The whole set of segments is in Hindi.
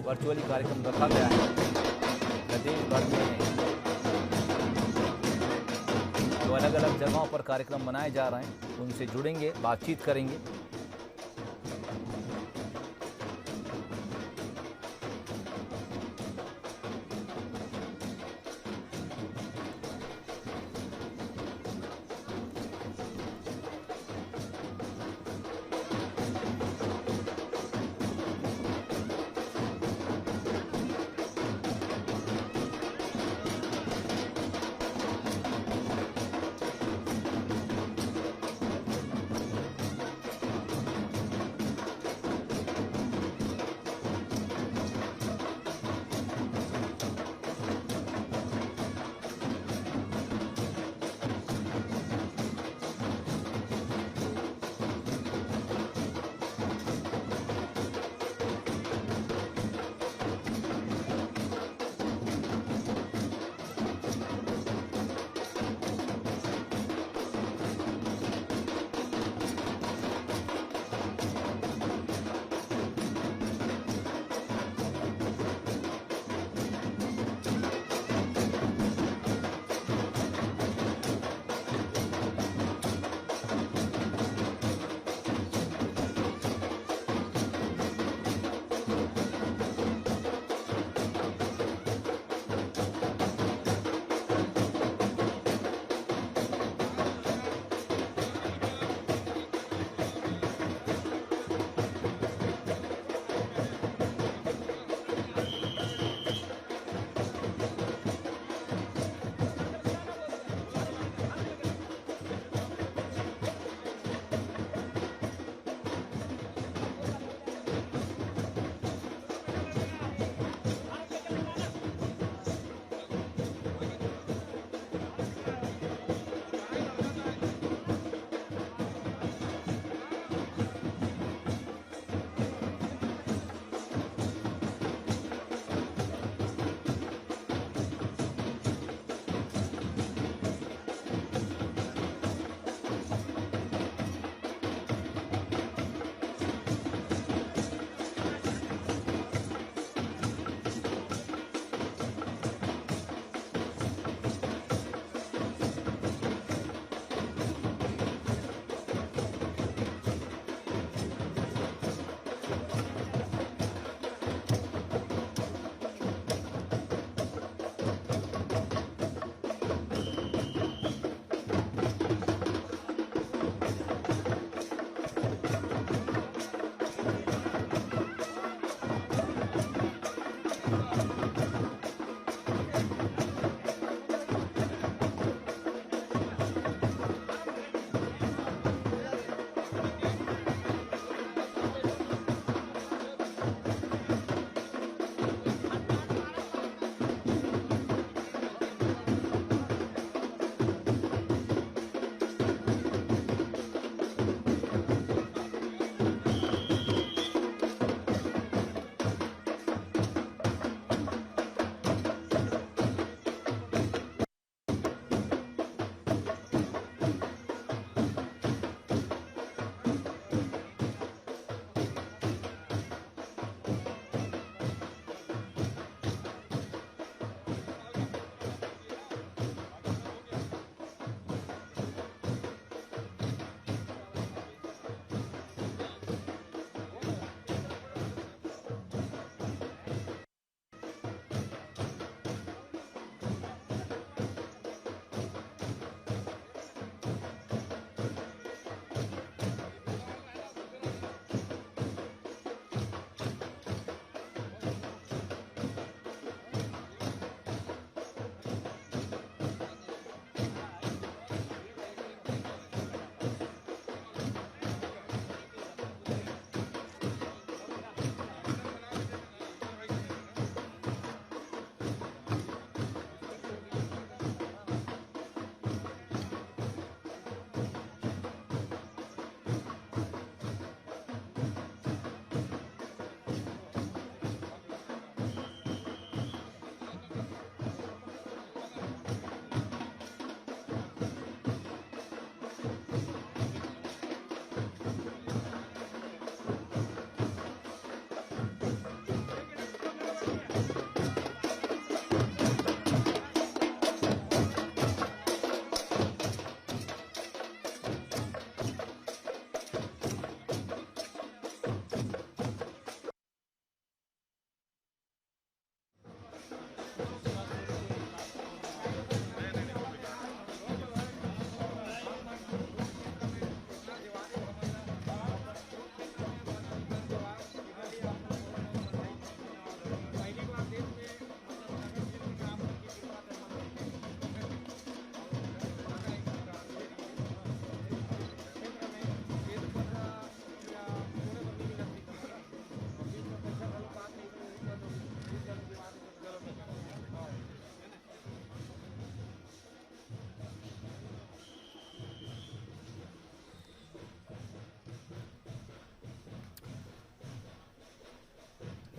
वर्चुअली कार्यक्रम रखा गया है। देश भर में जो अलग अलग जगहों पर कार्यक्रम मनाए जा रहे हैं उनसे जुड़ेंगे, बातचीत करेंगे।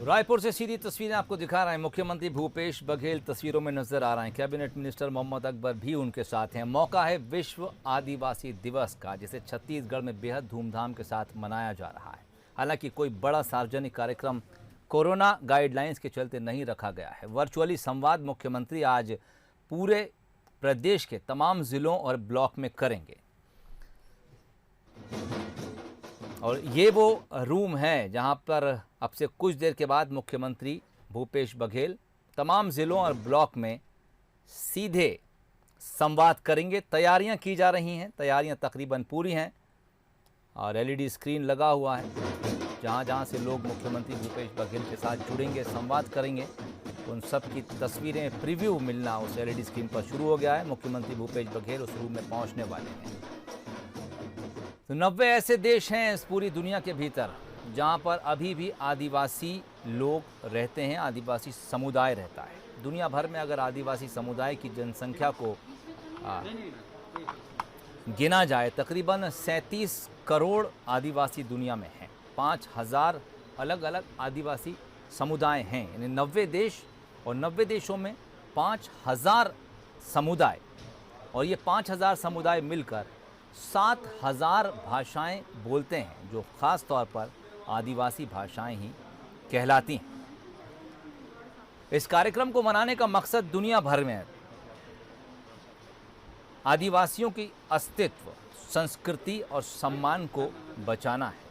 रायपुर से सीधी तस्वीरें आपको दिखा रहे हैं। मुख्यमंत्री भूपेश बघेल तस्वीरों में नजर आ रहे हैं। कैबिनेट मिनिस्टर मोहम्मद अकबर भी उनके साथ हैं। मौका है विश्व आदिवासी दिवस का, जिसे छत्तीसगढ़ में बेहद धूमधाम के साथ मनाया जा रहा है। हालांकि कोई बड़ा सार्वजनिक कार्यक्रम कोरोना गाइडलाइंस के चलते नहीं रखा गया है। वर्चुअली संवाद मुख्यमंत्री आज पूरे प्रदेश के तमाम जिलों और ब्लॉक में करेंगे। और ये वो रूम है जहां पर अब से कुछ देर के बाद मुख्यमंत्री भूपेश बघेल तमाम जिलों और ब्लॉक में सीधे संवाद करेंगे। तैयारियां की जा रही हैं, तैयारियां तकरीबन पूरी हैं और एलईडी स्क्रीन लगा हुआ है। जहां जहां से लोग मुख्यमंत्री भूपेश बघेल के साथ जुड़ेंगे, संवाद करेंगे, उन सब की तस्वीरें प्रीव्यू मिलना उस एलईडी स्क्रीन पर शुरू हो गया है। मुख्यमंत्री भूपेश बघेल उस रूम में पहुंचने वाले हैं। तो 90 ऐसे देश हैं इस पूरी दुनिया के भीतर जहां पर अभी भी आदिवासी लोग रहते हैं, आदिवासी समुदाय रहता है। दुनिया भर में अगर आदिवासी समुदाय की जनसंख्या को गिना जाए, तकरीबन 37 करोड़ आदिवासी दुनिया में हैं। 5000 अलग अलग आदिवासी समुदाय हैं, यानी 90 देश और 90 देशों में 5000 समुदाय, और ये 5000 समुदाय मिलकर 7000 भाषाएं बोलते हैं, जो ख़ास तौर पर आदिवासी भाषाएं ही कहलाती हैं। इस कार्यक्रम को मनाने का मकसद दुनिया भर में आदिवासियों की अस्तित्व, संस्कृति और सम्मान को बचाना है।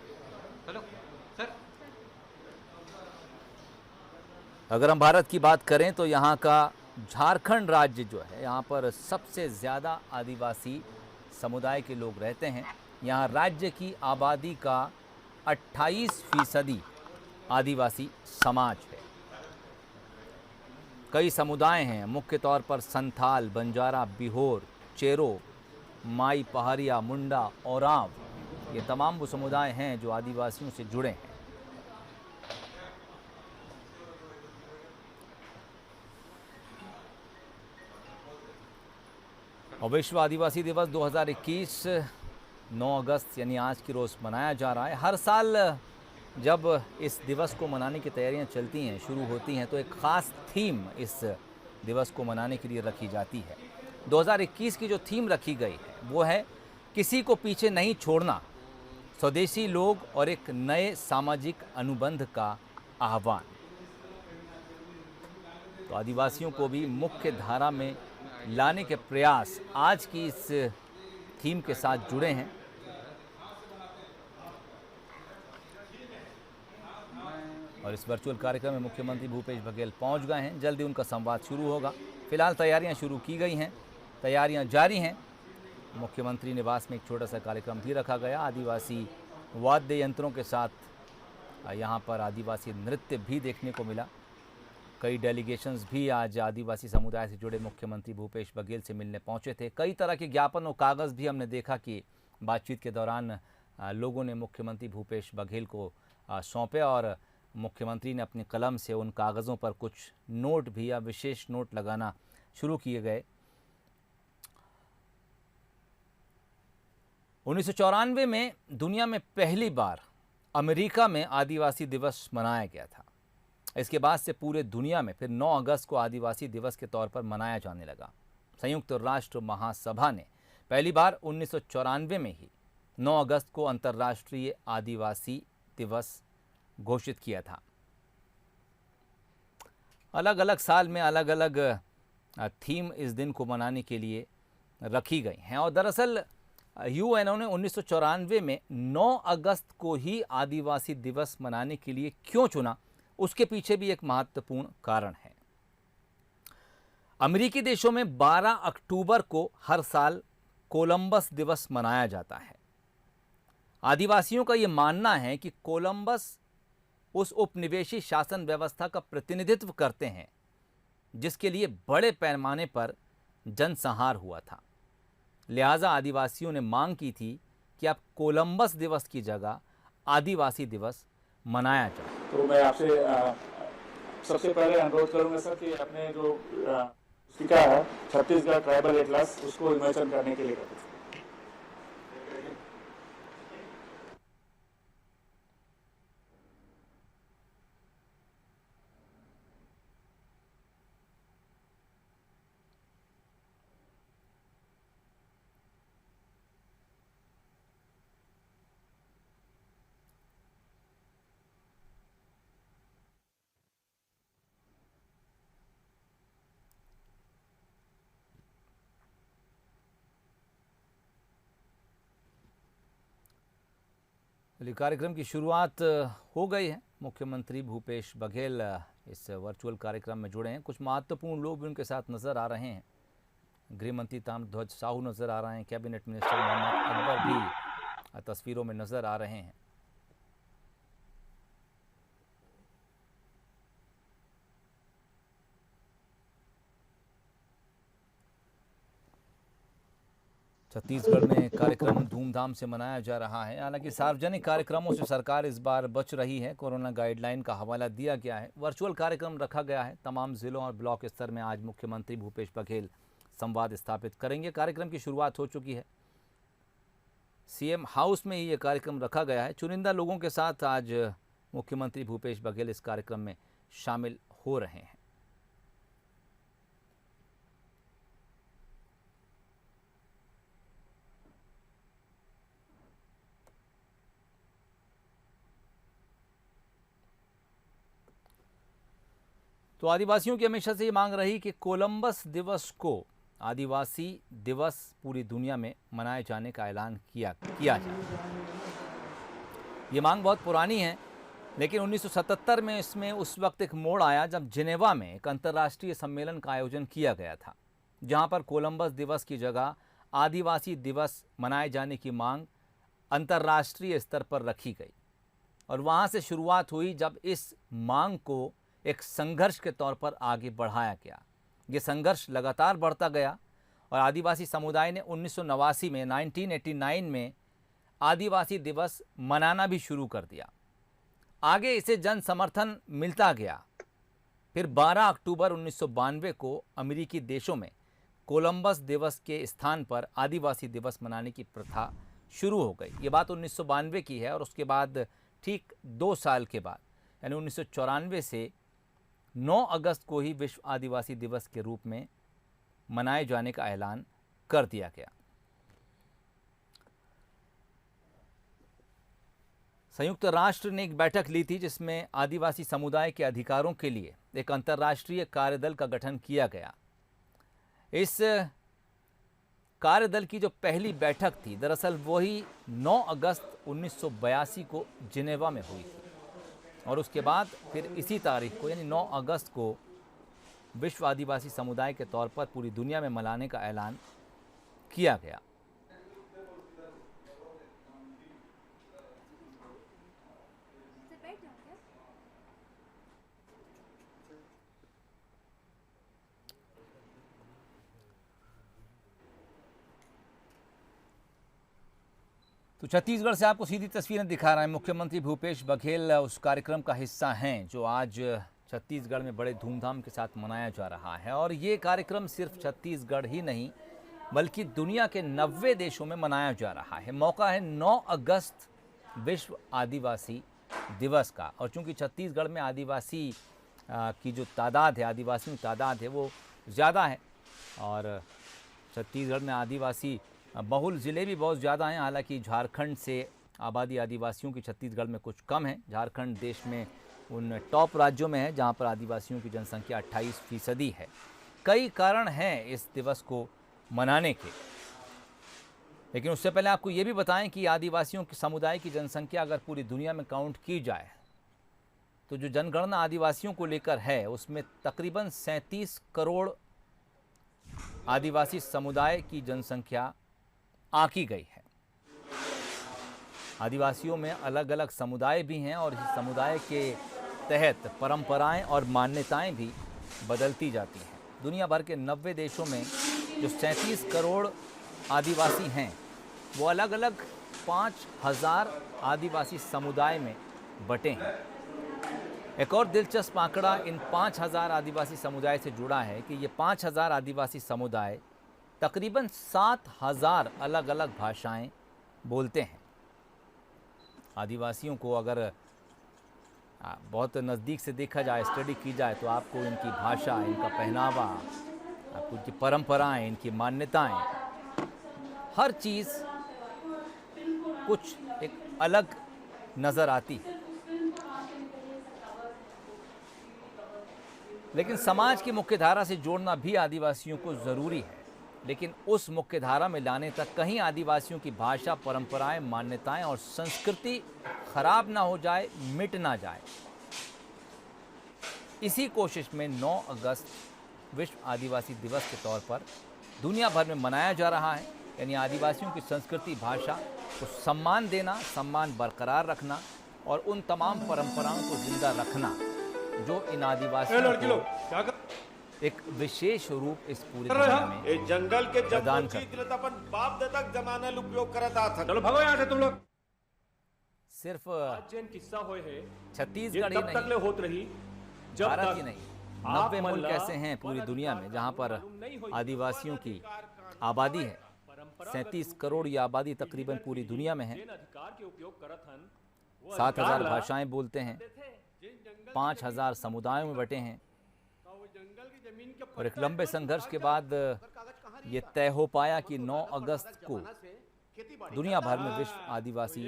अगर हम भारत की बात करें तो यहाँ का झारखंड राज्य जो है, यहाँ पर सबसे ज़्यादा आदिवासी समुदाय के लोग रहते हैं। यहाँ राज्य की आबादी का 28% आदिवासी समाज है। कई समुदाय हैं, मुख्य तौर पर संथाल, बंजारा, बिहोर, चेरो, माई, पहाड़िया, मुंडा, ओरांव, ये तमाम वो समुदाय हैं जो आदिवासियों से जुड़े हैं। और विश्व आदिवासी दिवस 2021 9 अगस्त यानी आज की रोज़ मनाया जा रहा है। हर साल जब इस दिवस को मनाने की तैयारियां चलती हैं, शुरू होती हैं, तो एक ख़ास थीम इस दिवस को मनाने के लिए रखी जाती है। 2021 की जो थीम रखी गई है वो है किसी को पीछे नहीं छोड़ना, स्वदेशी लोग और एक नए सामाजिक अनुबंध का आह्वान। तो आदिवासियों को भी मुख्य धारा में लाने के प्रयास आज की इस थीम के साथ जुड़े हैं। और इस वर्चुअल कार्यक्रम में मुख्यमंत्री भूपेश बघेल पहुंच गए हैं। जल्दी उनका संवाद शुरू होगा। फिलहाल तैयारियां शुरू की गई हैं, तैयारियां जारी हैं। मुख्यमंत्री निवास में एक छोटा सा कार्यक्रम भी रखा गया। आदिवासी वाद्य यंत्रों के साथ यहां पर आदिवासी नृत्य भी देखने को मिला। कई डेलीगेशंस भी आज आदिवासी समुदाय से जुड़े मुख्यमंत्री भूपेश बघेल से मिलने पहुंचे थे। कई तरह के ज्ञापन और कागज़ भी हमने देखा कि बातचीत के दौरान लोगों ने मुख्यमंत्री भूपेश बघेल को सौंपे और मुख्यमंत्री ने अपनी कलम से उन कागज़ों पर कुछ नोट भी या विशेष नोट लगाना शुरू किए गए। 1994 में दुनिया में पहली बार अमेरिका में आदिवासी दिवस मनाया गया था। इसके बाद से पूरे दुनिया में फिर 9 अगस्त को आदिवासी दिवस के तौर पर मनाया जाने लगा। संयुक्त राष्ट्र महासभा ने पहली बार 1994 में ही 9 अगस्त को अंतर्राष्ट्रीय आदिवासी दिवस घोषित किया था। अलग अलग साल में अलग अलग थीम इस दिन को मनाने के लिए रखी गई हैं। और दरअसल यूएनओ ने 1994 में 9 अगस्त को ही आदिवासी दिवस मनाने के लिए क्यों चुना, उसके पीछे भी एक महत्वपूर्ण कारण है। अमेरिकी देशों में 12 अक्टूबर को हर साल कोलंबस दिवस मनाया जाता है। आदिवासियों का यह मानना है कि कोलंबस उस उपनिवेशी शासन व्यवस्था का प्रतिनिधित्व करते हैं जिसके लिए बड़े पैमाने पर जनसंहार हुआ था। लिहाजा आदिवासियों ने मांग की थी कि अब कोलंबस दिवस की जगह आदिवासी दिवस मनाया जाए। तो मैं आपसे सबसे पहले अनुरोध करूंगा सर कि अपने जो पुस्तिका है छत्तीसगढ़ ट्राइबल एटलस, उसको विमोचन करने के लिए। चलिए, कार्यक्रम की शुरुआत हो गई है। मुख्यमंत्री भूपेश बघेल इस वर्चुअल कार्यक्रम में जुड़े हैं। कुछ महत्वपूर्ण लोग भी उनके साथ नज़र आ रहे हैं। गृह मंत्री ताम्रध्वज साहू नज़र आ रहे हैं। कैबिनेट मिनिस्टर मोहम्मद अकबर भी तस्वीरों में नज़र आ रहे हैं। छत्तीसगढ़ में कार्यक्रम धूमधाम से मनाया जा रहा है। हालांकि सार्वजनिक कार्यक्रमों से सरकार इस बार बच रही है। कोरोना गाइडलाइन का हवाला दिया गया है। वर्चुअल कार्यक्रम रखा गया है। तमाम जिलों और ब्लॉक स्तर में आज मुख्यमंत्री भूपेश बघेल संवाद स्थापित करेंगे। कार्यक्रम की शुरुआत हो चुकी है। सीएम हाउस में ही ये कार्यक्रम रखा गया है। चुनिंदा लोगों के साथ आज मुख्यमंत्री भूपेश बघेल इस कार्यक्रम में शामिल हो रहे हैं। तो आदिवासियों की हमेशा से ये मांग रही कि कोलंबस दिवस को आदिवासी दिवस पूरी दुनिया में मनाए जाने का ऐलान किया जाए। ये मांग बहुत पुरानी है, लेकिन 1977 में इसमें उस वक्त एक मोड़ आया जब जिनेवा में एक अंतर्राष्ट्रीय सम्मेलन का आयोजन किया गया था, जहां पर कोलंबस दिवस की जगह आदिवासी दिवस मनाए जाने की मांग अंतर्राष्ट्रीय स्तर पर रखी गई। और वहां से शुरुआत हुई जब इस मांग को एक संघर्ष के तौर पर आगे बढ़ाया गया। ये संघर्ष लगातार बढ़ता गया और आदिवासी समुदाय ने 1989 में आदिवासी दिवस मनाना भी शुरू कर दिया। आगे इसे जन समर्थन मिलता गया। फिर 12 अक्टूबर 1992 को अमेरिकी देशों में कोलंबस दिवस के स्थान पर आदिवासी दिवस मनाने की प्रथा शुरू हो गई। ये बात 1992 की है। और उसके बाद ठीक 2 साल के बाद यानी 1994 से 9 अगस्त को ही विश्व आदिवासी दिवस के रूप में मनाए जाने का ऐलान कर दिया गया। संयुक्त राष्ट्र ने एक बैठक ली थी जिसमें आदिवासी समुदाय के अधिकारों के लिए एक अंतर्राष्ट्रीय कार्यदल का गठन किया गया। इस कार्यदल की जो पहली बैठक थी, दरअसल वही 9 अगस्त 1982 को जिनेवा में हुई थी। और उसके बाद फिर इसी तारीख को यानी 9 अगस्त को विश्व आदिवासी समुदाय के तौर पर पूरी दुनिया में मनाने का ऐलान किया गया। तो छत्तीसगढ़ से आपको सीधी तस्वीरें दिखा रहे हैं। मुख्यमंत्री भूपेश बघेल उस कार्यक्रम का हिस्सा हैं जो आज छत्तीसगढ़ में बड़े धूमधाम के साथ मनाया जा रहा है। और ये कार्यक्रम सिर्फ छत्तीसगढ़ ही नहीं बल्कि दुनिया के 90 देशों में मनाया जा रहा है। मौका है 9 अगस्त विश्व आदिवासी दिवस का। और चूँकि छत्तीसगढ़ में आदिवासी की जो तादाद है, आदिवासियों की तादाद है, वो ज़्यादा है। और छत्तीसगढ़ में आदिवासी बहुल ज़िले भी बहुत ज़्यादा हैं। हालांकि झारखंड से आबादी आदिवासियों की छत्तीसगढ़ में कुछ कम है। झारखंड देश में उन टॉप राज्यों में है जहां पर आदिवासियों की जनसंख्या 28% है। कई कारण हैं इस दिवस को मनाने के, लेकिन उससे पहले आपको ये भी बताएं कि आदिवासियों के समुदाय की जनसंख्या अगर पूरी दुनिया में काउंट की जाए तो जो जनगणना आदिवासियों को लेकर है उसमें तकरीबन 37 करोड़ आदिवासी समुदाय की जनसंख्या आंकी गई है। आदिवासियों में अलग अलग समुदाय भी हैं और इस समुदाय के तहत परंपराएं और मान्यताएं भी बदलती जाती हैं। दुनिया भर के 90 देशों में जो 37 करोड़ आदिवासी हैं वो अलग अलग 5000 आदिवासी समुदाय में बटे हैं। एक और दिलचस्प आंकड़ा इन 5000 आदिवासी समुदाय से जुड़ा है कि ये 5000 आदिवासी समुदाय तकरीबन 7000 अलग अलग भाषाएं बोलते हैं। आदिवासियों को अगर बहुत नज़दीक से देखा जाए, स्टडी की जाए, तो आपको इनकी भाषा, इनका पहनावा, आपको इनकी परंपराएं, इनकी मान्यताएं, हर चीज़ कुछ एक अलग नज़र आती है। लेकिन समाज की मुख्य धारा से जोड़ना भी आदिवासियों को ज़रूरी है। लेकिन उस मुख्य धारा में लाने तक कहीं आदिवासियों की भाषा, परंपराएं, मान्यताएं और संस्कृति खराब ना हो जाए, मिट ना जाए। इसी कोशिश में 9 अगस्त विश्व आदिवासी दिवस के तौर पर दुनिया भर में मनाया जा रहा है। यानी आदिवासियों की संस्कृति, भाषा को सम्मान देना, सम्मान बरकरार रखना और उन तमाम परंपराओं को जिंदा रखना जो इन आदिवासियों को एक विशेष रूप इस पूरी दुनिया में ए जंगल के प्रदान जंगल कर। अपन बाप दादा के जमाने में उपयोग करता था। चलो भगो यहाँ से तुम लोग। सिर्फ जैन किस्सा होए है छत्तीसगढ़ ही तब तक ले नहीं, होत रही जब भारत तक ही नहीं, आप 90 मुल्क मल्ला ऐसे हैं पूरी दुनिया में जहां पर आदिवासियों की आबादी है। 37 करोड़ ये आबादी तकरीबन पूरी दुनिया में है। जैन अधिकार के उपयोग करत हन 7000 भाषाएं बोलते हैं, 5000 समुदायों में बटे हैं। और एक लंबे संघर्ष के बाद ये तय हो पाया कि 9 अगस्त को दुनिया भर में विश्व आदिवासी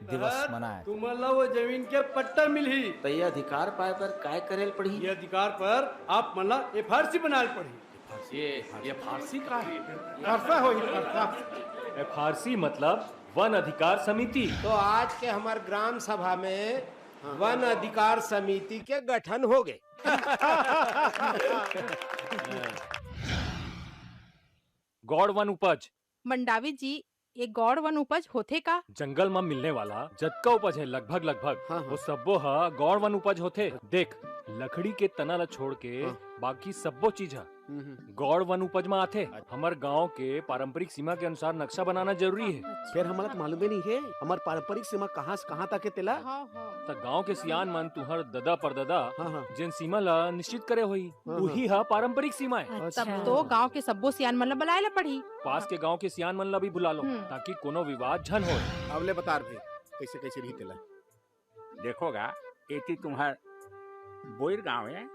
दिवस मनाया। तुम्हाला वो जमीन के पट्टा मिली तो ये अधिकार पाए पर काय करेल पड़ी। ये अधिकार पर आप मला FRC बनाल पड़ी। ये फारसी का है। ऐसा हो फारसी मतलब वन अधिकार समिति। तो आज के हमारे ग्राम सभा में वन अधिकार समिति के गठन हो गए। गौड़ वन उपज मंडावी जी, ये गौड़ वन उपज होथे का? जंगल में मिलने वाला जतका उपज है लगभग वो सब्बो हा गौड़ वन उपज होथे। देख लकड़ी के तना ला छोड़ के बाकी सब्बो चीज है गौड़ वन उपज में आथे। हमार गांव के पारंपरिक सीमा के अनुसार नक्शा बनाना जरूरी है। फिर हमारा तो मालूम ही नहीं है हमार पारंपरिक सीमा कहाँ से कहाँ तक है तेला। हाँ हाँ। त गांव के सियान मन तुहर ददा परददा हाँ। जिन सीमा ला निश्चित करे हुई वही हा पारंपरिक सीमा है। तब तो गांव के सब्बो सियान मन ला बुलाए ला पड़ी। पास के गांव के सियान मन ला भी बुला लो ताकि कोनो विवाद झन हो। अवले बता भाई कैसे कैसे रही तेला। देखोगा एती तुम्हार बोईर गांव है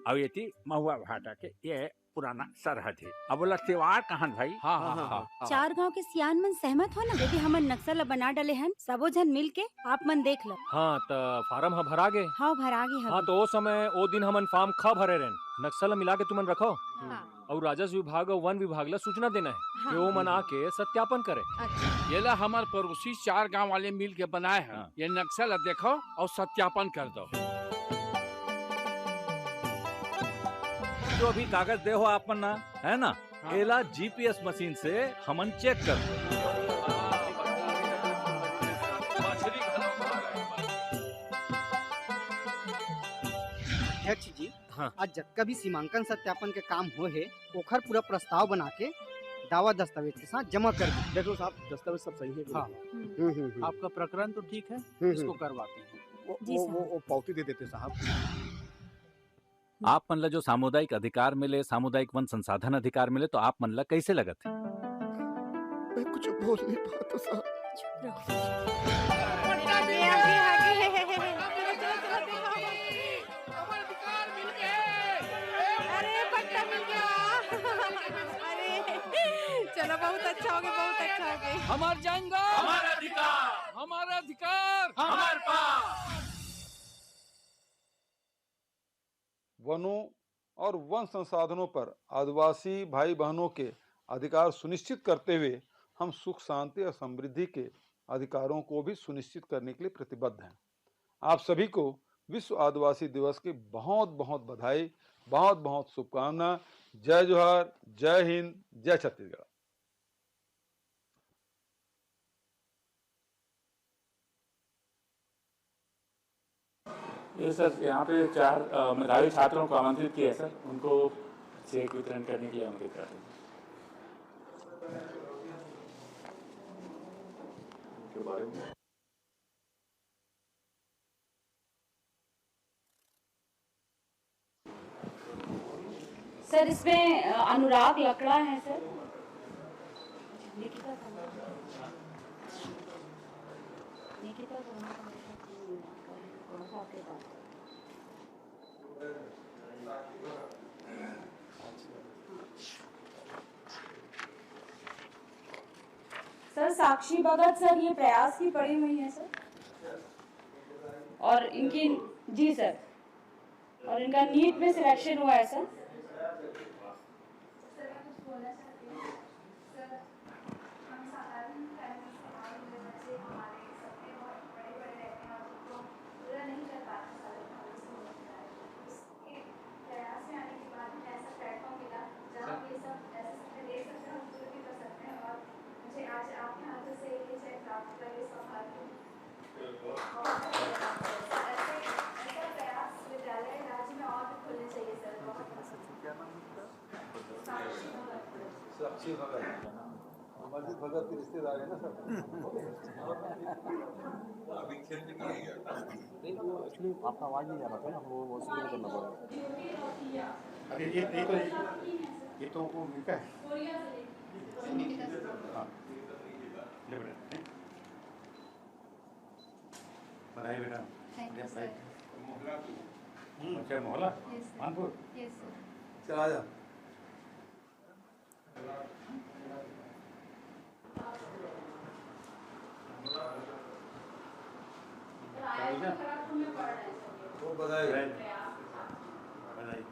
और एती महुआ भाटा के ये पुराना सरहद है। अब बोला त्योहार कहाँ भाई। हाँ। चार गांव के सियान मन सहमत हो ना यदि हमन नक्शा ला बना डाले हन सबो जन मिल के आप मन देख लो। हाँ त फार्म हा भरा गे। हाँ भरा गे हाँ तो वो समय वो दिन हमन फार्म खा भरे रहन नक्शा ला मिला के तुमन रखो और राजस्व विभाग और वन विभाग ला सूचना देना है कि वो मन आके सत्यापन करे। ये ला हमारे पड़ोसी 4 गांव वाले मिल के बनाए हैं। ये नक्शा ला देखो और सत्यापन कर दो। जो भी कागज दे हो आप ना है ना एला GPS मशीन से हमन चेक कर दो। अध्यक्ष जी हाँ। आज जतका भी सीमांकन सत्यापन के काम हो है ओखर पूरा प्रस्ताव बना के दावा दस्तावेज के साथ जमा कर दी। देख लो साहब दस्तावेज सब सही है। हाँ। आपका प्रकरण तो ठीक है इसको करवाते हैं। वो पावती दे देते साहब। आप मन ला जो सामुदायिक अधिकार मिले, सामुदायिक वन संसाधन अधिकार मिले तो आप मन ला कैसे लगत है। मैं कुछ बोल नहीं पाता साहब। अरे पट्टा मिल गया। अरे चलो बहुत अच्छा हो गया, बहुत अच्छा हो गया। हमार जंगल हमारा अधिकार हमारा अधिकार हमारे पास। वनों और वन संसाधनों पर आदिवासी भाई बहनों के अधिकार सुनिश्चित करते हुए हम सुख शांति और समृद्धि के अधिकारों को भी सुनिश्चित करने के लिए प्रतिबद्ध हैं। आप सभी को विश्व आदिवासी दिवस की बहुत बहुत बधाई, बहुत बहुत शुभकामना। जय जोहार, जय हिंद, जय छत्तीसगढ़। ये सर यहाँ पे 4 मेधावी छात्रों को आमंत्रित किया है सर, उनको चेक वितरण करने के लिए आमंत्रित करते हैं। के बारे में सर इसमें अनुराग लकड़ा है सर। सर साक्षी भगत सर ये प्रयास की पड़ी हुई है सर और इनकी जी सर और इनका नीट में सिलेक्शन हुआ है सर। क्या नाम है? साक्षी भगत। अमरजीत भगत के रिश्तेदार है ना सब। अभी खेल में नहीं है। वो एक्चुअली आपका आवाज नहीं जा रहा था ना, वो शुरू करना पड़ा। अरे ये तो वो मिलता है। हाँ ले बेटा, बधाई बेटा। अच्छा मोहल्ला कानपुर। चला जा। वो बधाई। बधाई।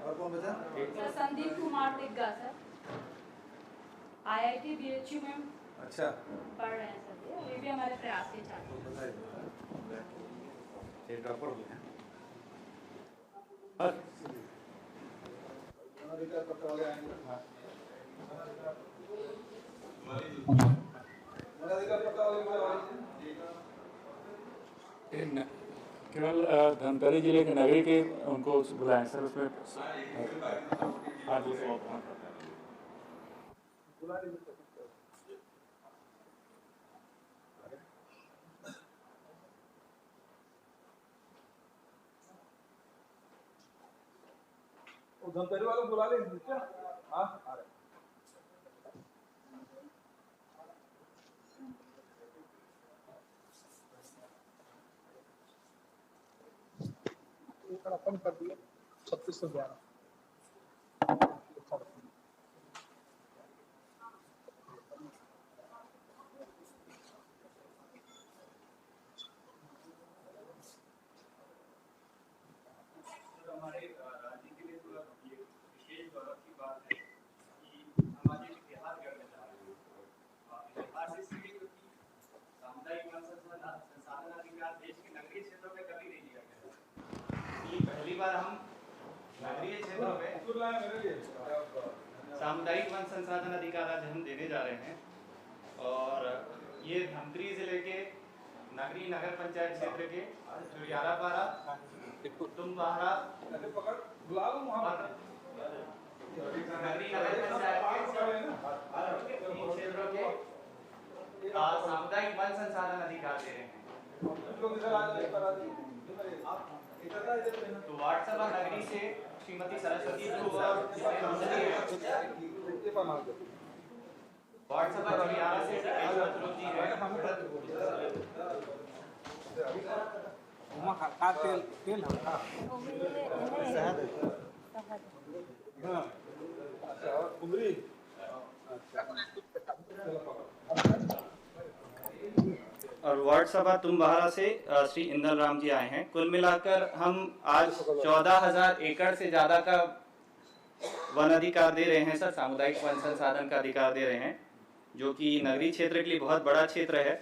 और कौन बचा? Sir Sandeep Kumar Digga sir, IIT BHU में अच्छा पढ़ रहे हैं सर, ये भी हमारे प्रयास के छात्र। बधाई। ये ड्रॉपर हो गया। केवल धमतरी जिले के नगरी के उनको बुलाएं सर, उसमें हाँ जी धमतरी वालों को बुला ले क्या? हाँ आ रहे। अपन कर दिया 3611। हमारे राज्य के लिए तो ये विशेष गौरव की बात है कि हम आज एक इतिहास गढ़ने जा रहे हैं। इतिहास इसलिए क्योंकि सामुदायिक वन संसाधन अधिकार देश के नगरीय क्षेत्रों में कभी नहीं दिया गया। ये पहली बार हम नगरीय क्षेत्रों में सामुदायिक वन संसाधन अधिकार आज हम देने जा रहे हैं। और ये धमतरी जिले के नगरी नगर पंचायत क्षेत्र के चुरियारापारा, तुम्बारा नगरी नगर पंचायत के क्षेत्रों के सामुदायिक वन संसाधन अधिकार दे रहे हैं। तो वार्ड सभा नगरी से श्रीमती सरस्वती वार्ड सभा चुरियारा से जी है। तेल कुमरी। और वार्ड सभा तुम्बारा से श्री इंदल राम जी आए हैं। कुल मिलाकर हम आज 14,000 एकड़ से ज्यादा का वन अधिकार दे रहे हैं सर, सामुदायिक वन संसाधन का अधिकार दे रहे हैं, जो कि नगरीय क्षेत्र के लिए बहुत बड़ा क्षेत्र है।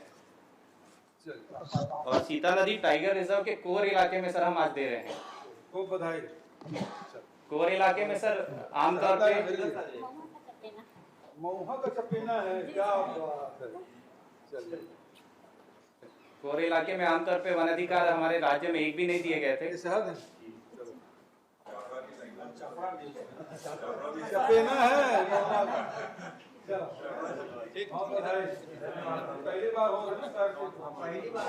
और सीता नदी टाइगर रिजर्व के कोर इलाके में सर हम आज दे रहे हैं। खूब बधाई। कोर इलाके में सर आमतौर पे महुआ का चपेना है क्या? चलिए कोर इलाके में आमतौर पे वन अधिकार हमारे राज्य में एक भी नहीं दिए गए थे। चपेना है ठीक। पहली बार हो पहली बार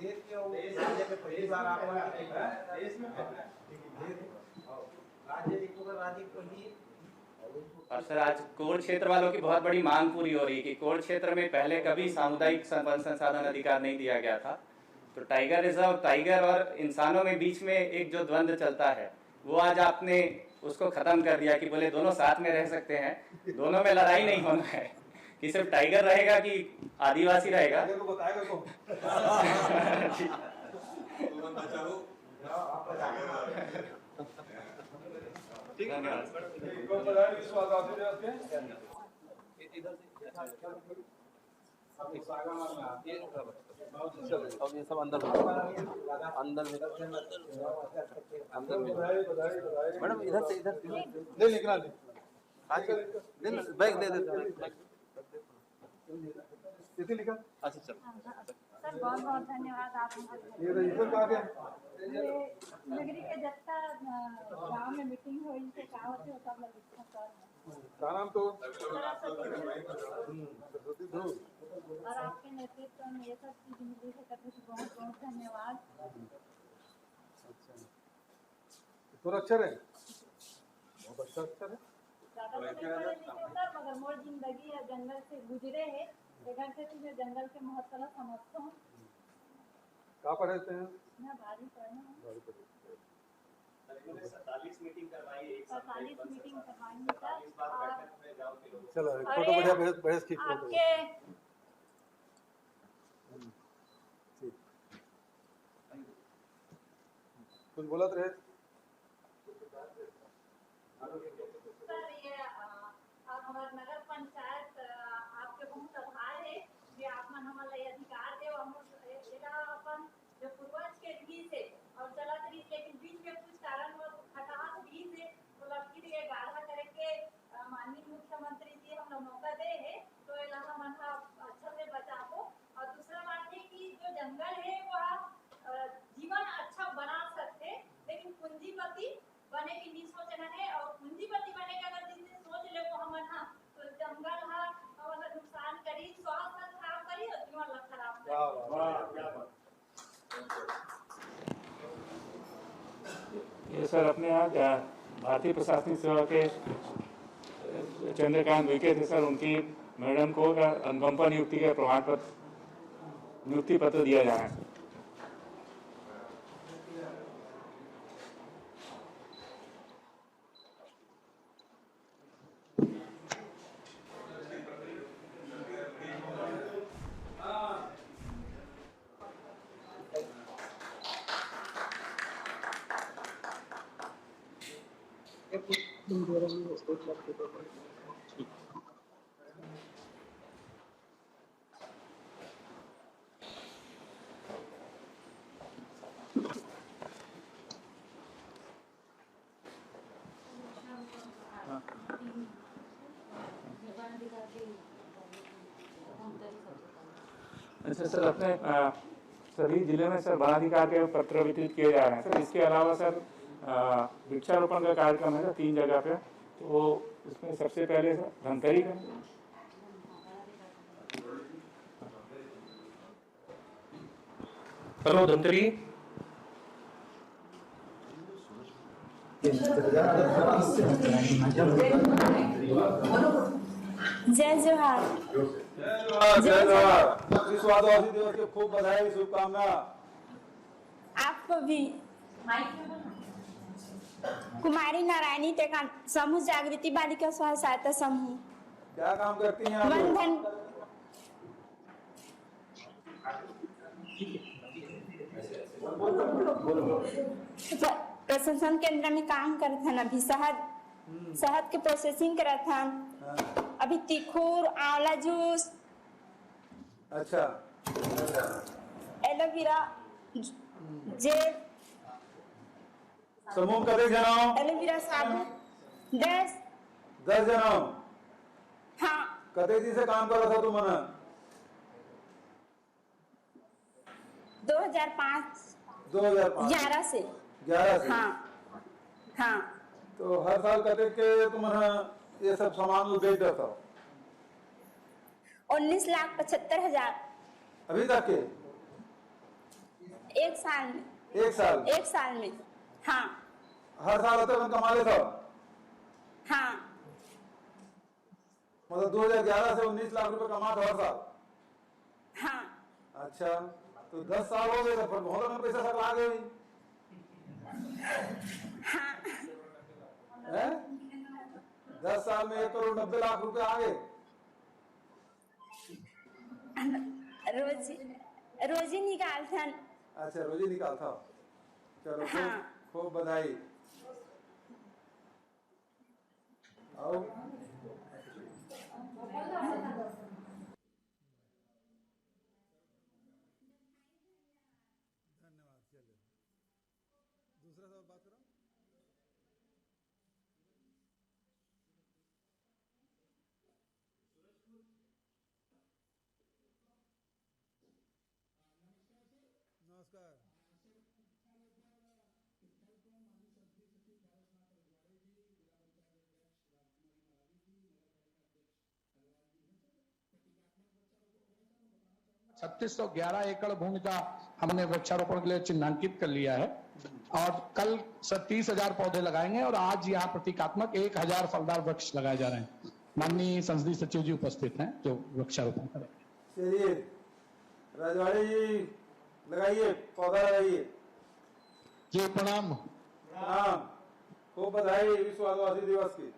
देश में पहली बार आप देश में और सर आज कोर क्षेत्र वालों की बहुत बड़ी मांग पूरी हो रही है कि कोर क्षेत्र में पहले कभी सामुदायिक वन संसाधन अधिकार नहीं दिया गया था। तो टाइगर रिजर्व, टाइगर और इंसानों में बीच में एक जो द्वंद्व चलता है वो आज आपने उसको खत्म कर दिया कि बोले दोनों साथ में रह सकते हैं, दोनों में लड़ाई नहीं होना है कि सिर्फ टाइगर रहेगा कि आदिवासी रहेगा। अब ये सब अंदर मैडम इधर से ले निकला बैग दे देते इसे लिखा। अच्छा चल सर बहुत बहुत धन्यवाद आप हमारे ये रजिस्टर कहाँ गया? ये नगरी के जत्ता गांव में मीटिंग हुई से कहा होते हो सब लोग इतना सर क्या नाम तो? और आपके नेतृत्व में ये सब चीज मिली है करने से बहुत बहुत धन्यवाद। तो अक्षर है, बहुत अच्छा अक्षर है। ज्यादा तो नहीं पढ़े लिखे सर, मगर मोर जिंदगी है जंगल से गुजरे है, इधर से तुझे जंगल के महत्व समझता हूँ। कहाँ पढ़ते हैं? मैं बारी पढ़ा हूँ। 47 मीटिंग करवाई, 47 मीटिंग करवाई चलो फोटो बढ़िया बहस की फोटो। आपके कुछ बोलत रहे? सर ये हमारे नगर पंचायत आपके बहुत आभार है कि आप मन हमारे ये अधिकार दे, हम अपन जो पूर्वज के रीति से और चलत रही, लेकिन बीच में कुछ कारण हटात भी से तो लड़की के गाढ़ा करके माननीय मुख्यमंत्री जी हम लोग मौका दे है, तो इलाका मन अच्छा से बचाओ। और दूसरा बात है कि जो जंगल है वो आप जीवन अच्छा बना सकते, लेकिन पूंजीपति बने की नहीं सोचना है। और पूंजीपति बने का अगर जिसने सोच ले वो हम तो जंगल हमारा नुकसान करी, स्वास्थ्य खराब करी और जीवन खराब करी। ये सर अपने यहाँ भारतीय प्रशासनिक सेवा के चंद्रकांत विके थे सर, उनकी मैडम को अनुकंपा नियुक्ति का प्रमाण पत्र नियुक्ति पत्र दिया जा रहा है। अच्छा सर, अपने सभी जिले में सर वनाधिकार के पत्र वितरित किए जा रहे हैं सर। इसके अलावा सर वृक्षारोपण का कार्यक्रम है सर 3 जगह पे, तो इसमें सबसे पहले सर धमतरी का। हेलो धमतरी। जय जोहार। जय जोहार। विश्व आदिवासी दिवस की खूब बधाई, शुभकामना। आपको भी। कुमारी नारायणी टेका समूह जागृति बालिका स्व सहायता समूह। क्या काम करती हैं आप? बंधन प्रशासन केंद्र में काम करते हैं। अभी शहद के प्रोसेसिंग करते हैं। अभी तिखूर आंवला जूस, अच्छा, एलोवेरा जेल, समूह कदे जनाओ? एलोवेरा साबुन 10 जनाओ। हाँ। कदे दिन से काम कर रहा था तू मना? 2005 11 से। 11 से। हाँ हाँ। तो हर साल कदे के तुम्हारा ये सब सामान बेच देता हो? 19,75,000 अभी तक के? एक साल में। एक साल में हाँ। हर साल होते हैं कमा लेता हो? हाँ। मतलब 2011 से 19 लाख रुपए कमाता हर साल? हाँ। अच्छा, तो 10 साल हो गए तो फिर बहुत में पैसा सब आ गए। हाँ। 10 साल में 1,90,00,000 रुपए आ गए। रोजी निकालते हैं। अच्छा, रोजी निकालता हो। चलो हाँ। खूब बधाई। आओ। दूसरा सब बात करो। छत्तीस 3611 एकड़ भूमि का हमने वृक्षारोपण के लिए चिन्हांकित कर लिया है और कल 30,000 पौधे लगाएंगे और आज यहाँ प्रतीकात्मक 1,000 फलदार वृक्ष लगाए जा रहे हैं। माननीय संसदीय सचिव जी उपस्थित हैं जो वृक्षारोपण करेंगे। चलिए राजवाड़ी जी लगाइए, पौधा लगाइए। जी प्रणाम। प्रणाम, खूब बधाई विश्व आदिवासी दिवस की।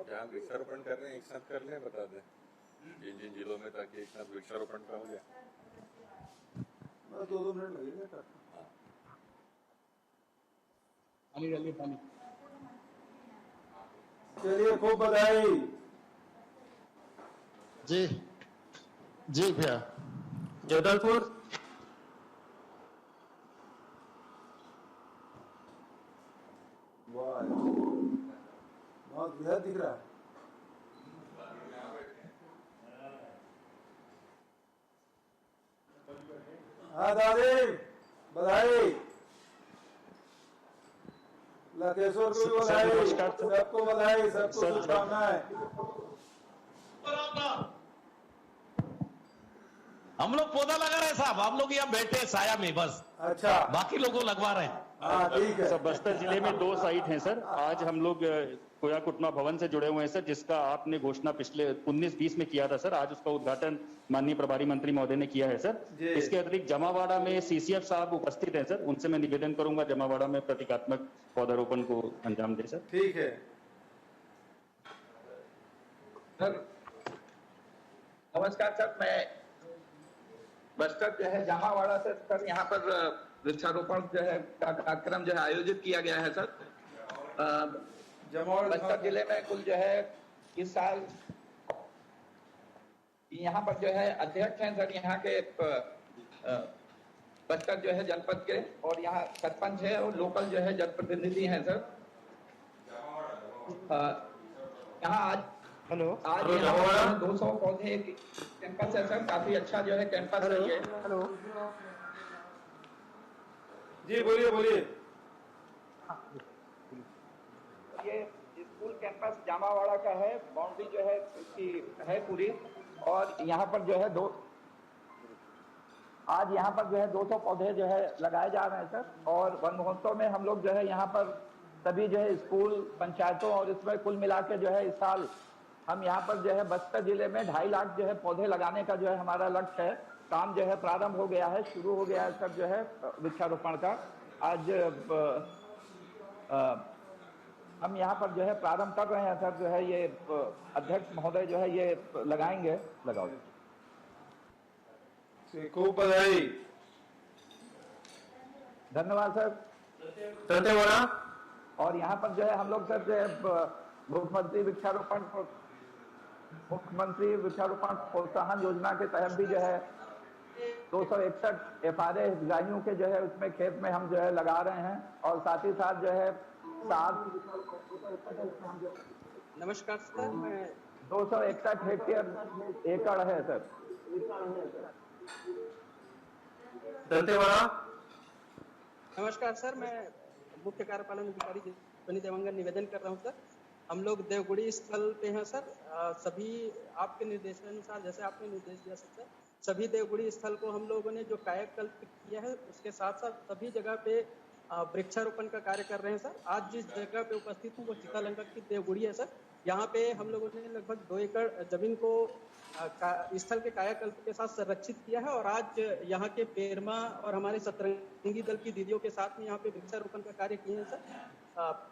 जहाँ वृक्षारोपण कर रहे हैं एक साथ कर लें, बता दें जिन जिन जिलों में, ताकि एक साथ वृक्षारोपण का हो जाए। 2-2 मिनट लगेगा। पानी डालिए, पानी। चलिए खूब बधाई। जी जी भैया। जबलपुर बहुत बेहद दिख रहा है। हाँ दादी बधाई, लकेश्वर को भी बधाई, सबको बधाई, सबको शुभकामनाएं। हम लोग पौधा लगा रहे हैं साहब, आप लोग यहाँ बैठे साया में बस। अच्छा, बाकी लोगों को लगवा रहे हैं। हाँ ठीक है। सर बस्तर जिले में 2 साइट हैं सर। आज हम लोग कोया कुटमा भवन से जुड़े हुए हैं सर, जिसका आपने घोषणा पिछले 19-20 में किया था सर। आज उसका उद्घाटन माननीय प्रभारी मंत्री महोदय ने किया है सर। इसके अतिरिक्त जमावाड़ा में सीसीएफ साहब उपस्थित हैं सर, उनसे मैं निवेदन करूंगा जमावाड़ा में प्रतीकात्मक पौधारोपण को अंजाम दे सर। ठीक है सर। नमस्कार सर, मैं बस्तर जो है जमावाड़ा से सर यहाँ पर वृक्षारोपण जो है का कार्यक्रम जो है आयोजित किया गया है सर। बस्तर जिले में कुल जो है इस साल यहाँ पर जो है अध्यक्ष हैं सर यहाँ के बस्तर जो है जनपद के, और यहाँ सरपंच है और लोकल जो है जनप्रतिनिधि हैं सर। यहाँ आज आज यहाँ 200 पौधे कैंपस है सर, काफी अच्छा जो है कैंपस है ये। जी बोलिए बोलिए। ये स्कूल कैंपस जामावाड़ा का है, बाउंड्री जो है इसकी है पूरी, और यहाँ पर जो है आज यहाँ पर जो है 200 पौधे जो है लगाए जा रहे हैं सर। और वन महोत्सव में हम लोग जो है यहाँ पर सभी जो है स्कूल पंचायतों और इसमें कुल मिला के जो है इस साल हम यहाँ पर जो है बस्तर जिले में 2.5 लाख जो है पौधे लगाने का जो है हमारा लक्ष्य है। काम जो है प्रारंभ हो गया है, शुरू हो गया है सर जो है वृक्षारोपण का। आज हम यहाँ पर जो है प्रारंभ कर रहे हैं सर जो है ये अध्यक्ष महोदय जो है ये लगाएंगे। लगाओ। खूब बधाई, धन्यवाद सर। और यहाँ पर जो है हम लोग सर जो है मुख्यमंत्री वृक्षारोपण प्रोत्साहन योजना के तहत भी जो है 261 FRA हितग्राहियों के जो है उसमें खेत में हम जो है लगा रहे हैं, और साथ ही साथ जो है नमस्कार सर, मैं 261 हेक्टेयर एकड़ है सर। नमस्कार सर, मैं मुख्य कार्यपालन अधिकारी बनी देवांगन निवेदन कर रहा हूँ सर। हम लोग देवगुड़ी स्थल पे हैं सर। सभी आपके निर्देशानुसार जैसे आपने निर्देश दिया सर, सभी देवगुड़ी स्थल को हम लोगों ने जो कायाकल्प किया है उसके साथ साथ सभी जगह पे वृक्षारोपण का कार्य कर रहे हैं सर। आज जिस जगह पे उपस्थित हूँ वो चितालंका की देवगुड़ी है सर। यहाँ पे हम लोगों ने लगभग 2 एकड़ जमीन को स्थल के कायाकल्प के साथ संरक्षित किया है, और आज यहाँ के पेरमा और हमारे सतरंगी दल की दीदियों के साथ में यहाँ पे वृक्षारोपण का कार्य किए हैं सर।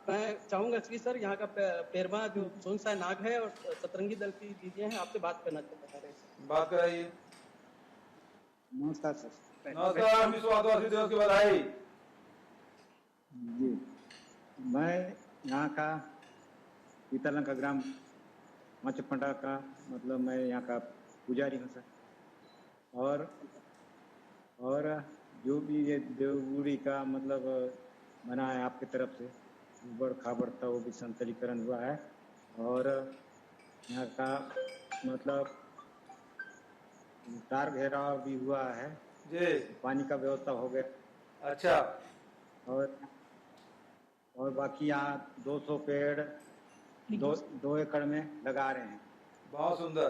मैं चाहूंगा श्री सर यहाँ का पेरमा जो सोनसाय नाग है और सतरंगी दल की दीदियां हैं, आपसे बात करना चाहते हैं। बात कराइए। नमस्कार सर। नमस्कार, विश्व आदिवासी दिवस की बधाई। जी, मैं यहाँ का चितालंका ग्राम मचपंडा का मतलब मैं यहाँ का पुजारी हूँ सर। और जो भी ये देवगुड़ी का मतलब बना है आपकी तरफ से बड़ खाबड़ था वो भी संतरीकरण हुआ है और यहाँ का मतलब तार घेराव भी हुआ है जी। पानी का व्यवस्था हो गया। अच्छा। और बाकी यहाँ 200 पेड़ 2 एकड़ में लगा रहे हैं। बहुत सुंदर।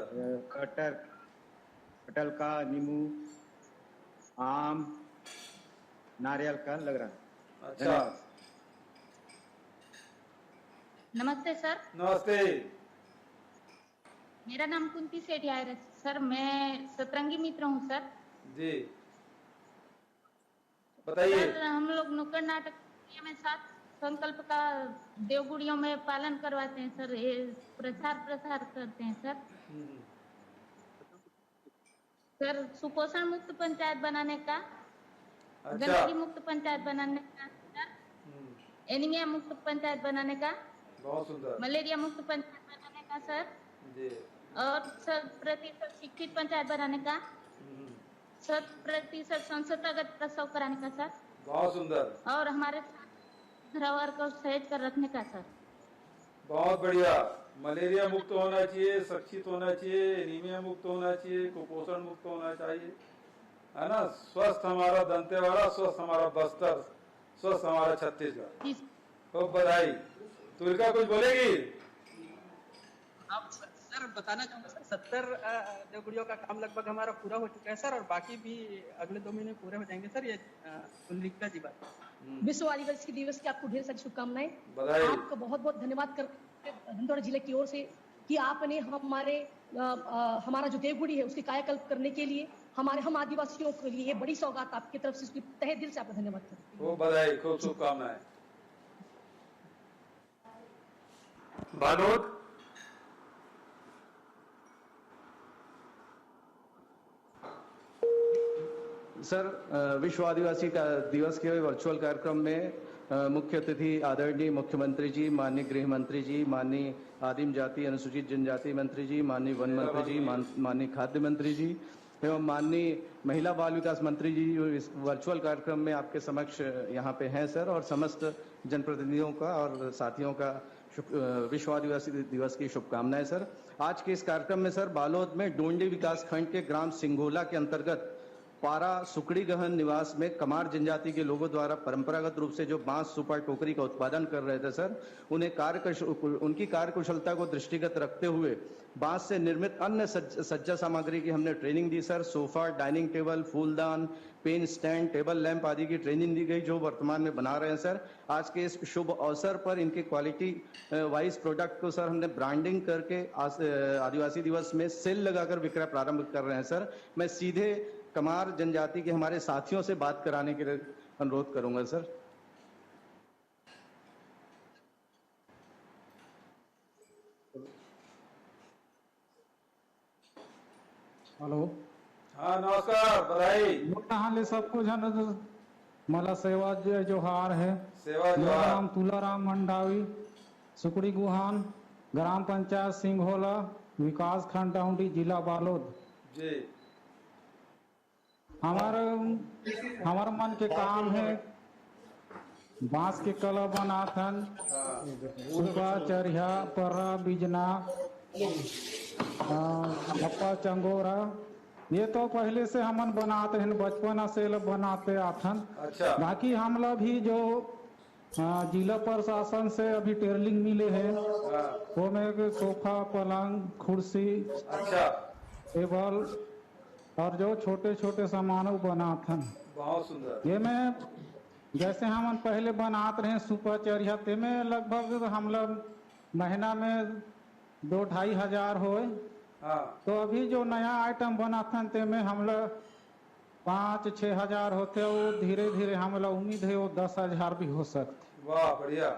कटहल का, नींबू, आम, नारियल का लग रहा है। अच्छा। नमस्ते सर। नमस्ते। मेरा नाम कुंती सेठी है सर, मैं सतरंगी मित्र हूँ सर। जी बताइए। सर हम लोग नुक्कड़ नाटक में 7 संकल्प का देवगुड़ियों में पालन करवाते हैं सर, ये प्रसार करते हैं सर। सर सुपोषण मुक्त पंचायत बनाने का, गंदगी मुक्त पंचायत बनाने का सर, एनीमिया मुक्त पंचायत बनाने का, बहुत सुंदर, मलेरिया मुक्त पंचायत बनाने का सर जी। और 100% शिक्षित पंचायत बनाने का, 100% संस्थागत प्रसव कराने का सर। बहुत सुंदर। और हमारे धरोहर को सहेज कर रखने का सर। बहुत बढ़िया। मलेरिया मुक्त होना चाहिए, शिक्षित होना चाहिए, एनीमिया मुक्त होना चाहिए, कुपोषण मुक्त होना चाहिए, है ना। स्वस्थ हमारा दंतेवाड़ा, स्वस्थ हमारा बस्तर, स्वस्थ हमारा छत्तीसगढ़। खूब बधाई। तुलका कुछ बोलेगी? आप सर बताना चाहूँगा सर, 70 देवगुड़ियों का काम लगभग हमारा पूरा हो चुका है सर, और बाकी भी अगले 2 महीने पूरे हो जाएंगे सर। ये पुनरीक्षा जी बात। विश्व आदिवासी दिवस की आपको ढेर सारी शुभकामनाएं। बधाई। आपका बहुत बहुत धन्यवाद दंतेवाड़ा जिले की ओर से कि आपने हमारा जो देवगुड़ी है उसकी कायाकल्प करने के लिए हम आदिवासियों के लिए ये बड़ी सौगात आपकी तरफ से, उसकी तहे दिल से आपका धन्यवाद करते हैं। खूब बधाई, खूब शुभकामनाएं। बालोद। सर विश्व आदिवासी का दिवस के वर्चुअल कार्यक्रम में मुख्य अतिथि आदरणीय मुख्यमंत्री जी, माननीय गृह मंत्री जी, माननीय आदिम जाति अनुसूचित जनजाति मंत्री जी, माननीय वन मंत्री जी, माननीय खाद्य मंत्री जी एवं माननीय महिला बाल विकास मंत्री जी इस वर्चुअल कार्यक्रम में आपके समक्ष यहाँ पे हैं सर, और समस्त जनप्रतिनिधियों का और साथियों का विश्व आदिवासी दिवस की शुभकामनाएं सर। आज के इस कार्यक्रम में सर बालोद में डोंडी विकास खंड के ग्राम सिंघोला के अंतर्गत पारा सुकड़ी गहन निवास में कमार जनजाति के लोगों द्वारा परंपरागत रूप से जो बांस सुपर टोकरी का उत्पादन कर रहे थे सर, उनकी कार्यकुशलता को दृष्टिगत रखते हुए बांस से निर्मित अन्य सज्जा सामग्री की हमने ट्रेनिंग दी सर। सोफा, डाइनिंग टेबल, फूलदान, पेन स्टैंड, टेबल लैंप आदि की ट्रेनिंग दी गई जो वर्तमान में बना रहे हैं सर। आज के इस शुभ अवसर पर इनके क्वालिटी वाइज प्रोडक्ट को सर हमने ब्रांडिंग करके आदिवासी दिवस में सेल लगाकर विक्रय प्रारंभ कर रहे हैं सर। मैं सीधे कमार जनजाति के हमारे साथियों से बात कराने के लिए अनुरोध करूंगा सर। हेलो। हाँ नमस्कार, बधाई। ले सबको जन मला सेवा जोहार है। सेवा मेरा जोहार। नाम तुलाराम मंडावी, सुकड़ी गुहान, ग्राम पंचायत सिंघोला, विकास खंड डाउंडी, जिला बालोद जी। हमारा मन के काम है बांस के कला बनाथन, सुपा, चरिया, पर्रा, बिजना, हप्पा, चंगोरा, ये तो पहले से हमन बनाते हैं, बचपन से बनाते आथन। अच्छा। बाकी हम लोग भी जो जिला प्रशासन से अभी ट्रेनिंग मिले है वो में सोफा, पलंग, कुर्सी, अच्छा, टेबल और जो छोटे छोटे सामान बनाथन। बहुत सुंदर। ये में जैसे हम पहले बनाते रहे सुपर चरिया, ते में लगभग हम लोग महीना में 2-2.5 हजार हो। तो अभी जो नया आइटम बनाथन ते में हम लोग 5-6 हजार होते, वो धीरे धीरे हम लोग उम्मीद है वो 10 हजार भी हो सकते। वाह बढ़िया।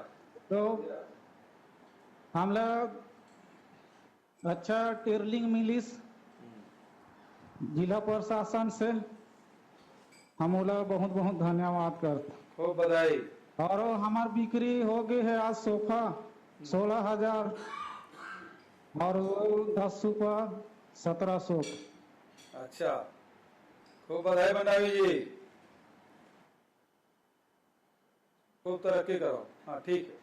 तो हम लोग अच्छा ट्रेनिंग मिलिस जिला प्रशासन से, हम लोग बहुत बहुत धन्यवाद करते। खूब बधाई। और हमार बिक्री हो गई है आज सोफा 16 हजार और 10 सुपर 1700। अच्छा, खूब बधाई मंडावी जी, खूब तरक्की करो। हाँ ठीक है।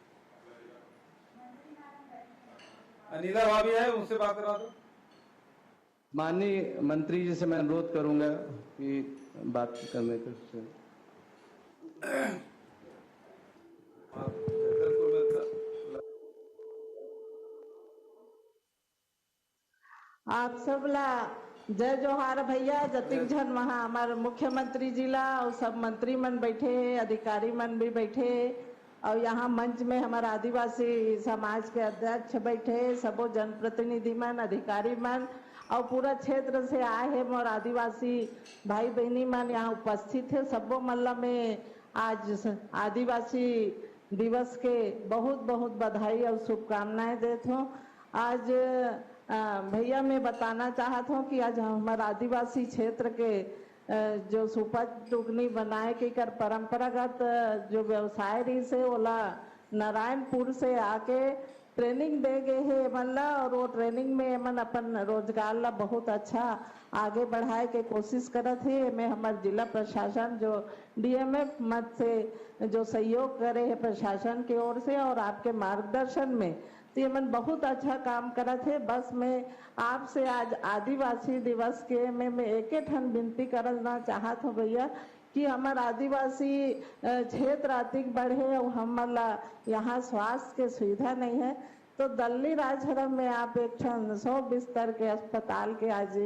अनिला भाभी है, उनसे बात करा दो। माननीय मंत्री जी से मैं अनुरोध करूंगा कि बात करने के आप सबला जय जोहार भैया। जतिक झन वहाँ हमारे मुख्यमंत्री जिला और सब मंत्री मन बैठे, अधिकारी मन भी बैठे, और यहाँ मंच में हमारे आदिवासी समाज के अध्यक्ष बैठे, सबो जनप्रतिनिधि मन, अधिकारी मन और पूरा क्षेत्र से आए हैं और आदिवासी भाई बहनी मन यहाँ उपस्थित है। सबो मल्ला में आज आदिवासी दिवस के बहुत बहुत बधाई और शुभकामनाएं देता हूँ। आज भैया मैं बताना चाहता हूँ कि आज हमारे आदिवासी क्षेत्र के जो सुपज टुकनी बनाए के कर परंपरागत जो व्यवसाय रही से ओला नारायणपुर से आके ट्रेनिंग दे गए है मल्ला, और वो ट्रेनिंग में मन अपन रोजगार ला बहुत अच्छा आगे बढ़ाए के कोशिश करत है। मैं हमारे जिला प्रशासन जो डीएमएफ मत से जो सहयोग करे है प्रशासन की ओर से और आपके मार्गदर्शन में, तो ये मन बहुत अच्छा काम करत है। बस मैं आपसे आज आदिवासी दिवस के मैं एक ठन विनती करना चाहत हूँ भैया कि हमारे आदिवासी क्षेत्र अधिक बढ़े और हमारा यहाँ स्वास्थ्य के सुविधा नहीं है, तो दल्ली राजहरम में आप एक ठन 100 बिस्तर के अस्पताल के आज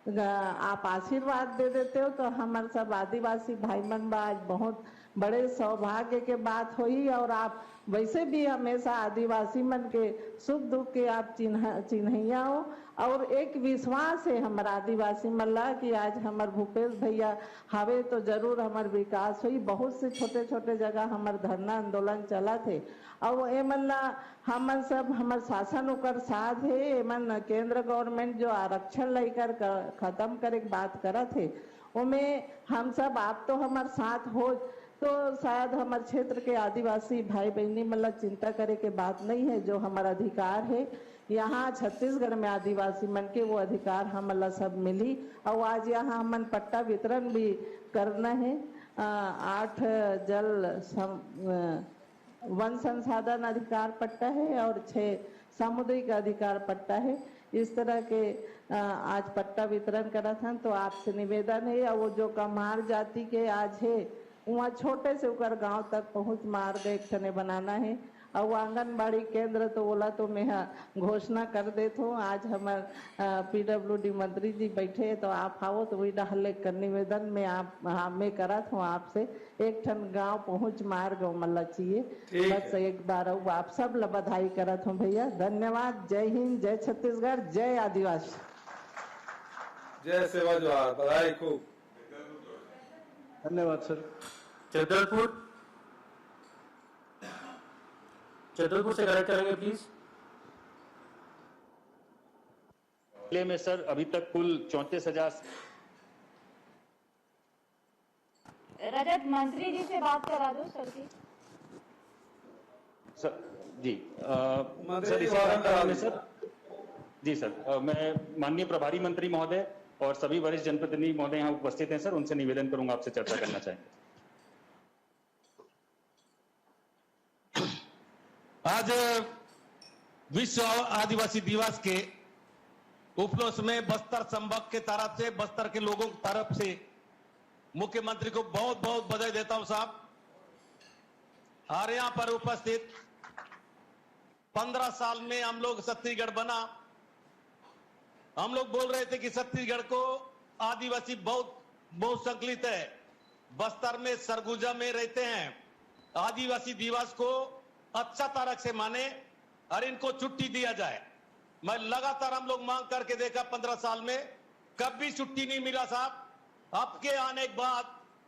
आप आशीर्वाद दे देते हो, तो हमारे सब आदिवासी भाई मन बा आज बहुत बड़े सौभाग्य के बात हुई। और आप वैसे भी हमेशा आदिवासी मन के सुख दुख के आप चिन्हैया हो, और एक विश्वास है हमारा आदिवासी मल्ला कि आज हमारे भूपेश भैया हवे तो जरूर हमार विकास हुई। बहुत से छोटे छोटे जगह हमार धरना आंदोलन चला थे, और ए मल्ला हमन सब हमार शासन ओकर साथ है। एमन केंद्र गवर्नमेंट जो आरक्षण लेकर खत्म करे के बात करत है, उमें हम सब आप तो हमारे साथ हो, तो शायद हमारे क्षेत्र के आदिवासी भाई बहनी मतलब चिंता करे के बात नहीं है। जो हमारा अधिकार है यहाँ छत्तीसगढ़ में आदिवासी मन के, वो अधिकार हमला सब मिली, और आज यहाँ हमन पट्टा वितरण भी करना है। 8 जल वन संसाधन अधिकार पट्टा है और 6 सामुदायिक अधिकार पट्टा है। इस तरह के आज पट्टा वितरण करा था, तो आपसे निवेदन है। और वो जो कम्हार जाति के आज है वहाँ छोटे से उकर गांव तक पहुँच मार्ग एक ठने बनाना है, और आंगनबाड़ी केंद्र तो बोला तो मैं घोषणा कर देता हूँ। आज हमारे पीडब्ल्यूडी मंत्री जी बैठे, तो आप आओ तो वही डाले कर निवेदन में आप मैं करत हूँ आपसे एक ठन गांव पहुँच मार्ग मल्ला चाहिए। बस एक बार आप सब ला बधाई करत हूँ भैया। धन्यवाद। जय हिंद, जय छत्तीसगढ़, जय आदिवासी, जय सेवा जोहार। बधाई खूब। धन्यवाद सर। जगदलपुर से करेक्ट करेंगे प्लीज। जिले में सर अभी तक कुल 34,000। रजत मंत्री जी से बात करा दो सर की। सर जी सर इसी कार्यक्रम में सर जी सर मैं माननीय प्रभारी मंत्री महोदय और सभी वरिष्ठ जनप्रतिनिधि महोदय यहाँ उपस्थित हैं सर, उनसे निवेदन करूंगा आपसे चर्चा करना चाहेंगे। आज विश्व आदिवासी दिवस के उपलक्ष्य में बस्तर संभाग के तरफ से, बस्तर के लोगों की तरफ से मुख्यमंत्री को बहुत बहुत बधाई देता हूं साहब। और यहां पर उपस्थित 15 साल में हम लोग छत्तीसगढ़ बना। हम लोग बोल रहे थे कि छत्तीसगढ़ को आदिवासी बहुत संकलित है, बस्तर में सरगुजा में रहते हैं। आदिवासी दिवस को अच्छा तरह से माने और इनको छुट्टी दिया जाए। मैं लगातार हम लोग मांग करके देखा 15 साल में, कभी छुट्टी नहीं मिला साहब। आपके आने के बाद,